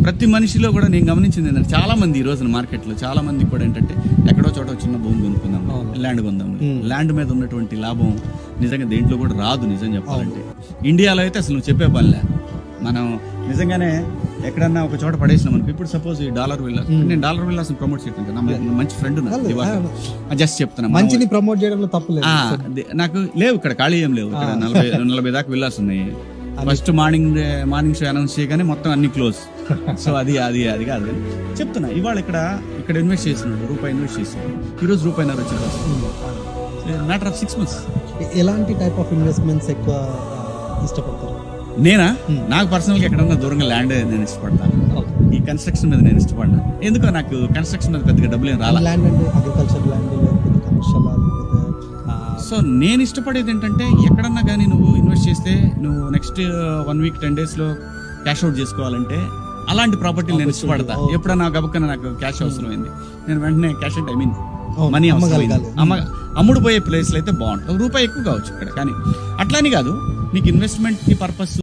ప్రతి మనిషిలో కూడా నేను గమనించింది ఏంటంటే చాలా మంది ఈ రోజున మార్కెట్లో చాలా మంది కూడా ఏంటంటే ఎక్కడో చోట చిన్న భూమి కొనుక్కుందాం, ల్యాండ్ కొందాం. ల్యాండ్ మీద ఉన్నటువంటి లాభం నిజంగా దేంట్లో కూడా రాదు. నిజం చెప్పాలంటే ఇండియాలో అయితే అసలు నువ్వు చెప్పే పనిలే. మనం నిజంగానే ఎక్కడన్నా ఒక చోట పడేసినాం అనుకో. ఇప్పుడు సపోజ్ ఈ డాలర్ విల్లాస్, నేను డాలర్ విల్లాస్ ప్రమోట్ చేయడం కదా, మంచి ఫ్రెండ్ జస్ట్ చెప్తున్నా, మంచిని ప్రమోట్ చేయడంలో తప్పులేదు. నాకు లేవు ఇక్కడ, ఖాళీ ఏం లేవు ఇక్కడ. 40 దాకా విల్లాస్ ఉన్నాయి. ఫస్ట్ మార్నింగ్ షో అనౌన్స్ చేయగానే మొత్తం అన్ని క్లోజ్. సో అది కాదు చెప్తున్నా. ఇవాళ ఇక్కడ ఇన్వెస్ట్ చేసినాడు, రూపాయి ఇన్వెస్ట్ చేసాడు, ఈరోజు రూపాయిన్నర వచ్చింది. Matter of 6 months. ఎలాంటి టైప్ ఆఫ్ ఇన్వెస్ట్మెంట్స్ ఎక్కువ ఇష్టపడతారు? నేనా? నాకు పర్సనల్గా ఎక్కడన్నా దూరంగా ల్యాండ్ నేను ఇష్టపడతాను. ఈ కన్స్ట్రక్షన్ మీద నేను ఇష్టపడ్డా. ఎందుకో నాకు కన్స్ట్రక్షన్ మీద పెద్దగా డబ్బులు ఏం రాలా. ల్యాండ్ అంటే అగ్రికల్చర్ ల్యాండ్, లేకపోతే కమర్షియల్, లేకపోతే సో నేను ఇష్టపడేది ఏంటంటే ఎక్కడన్నా కానీ నువ్వు ఇన్వెస్ట్ చేస్తే నువ్వు నెక్స్ట్ 1 week 10 daysలో క్యాష్ అవుట్ చేసుకోవాలంటే అలాంటి ప్రాపర్టీలు నేను ఇష్టపడతా. ఎప్పుడన్నా గబుక్కన నాకు క్యాష్ అవసరమైంది, నేను వెంటనే క్యాష్ అంటే మనీ అమ్ముడు పోయే ప్లేస్లో అయితే బాగుంటుంది. రూపాయి ఎక్కువ కావచ్చు ఇక్కడ, కానీ అట్లాని కాదు. నీకు ఇన్వెస్ట్మెంట్ కి పర్పస్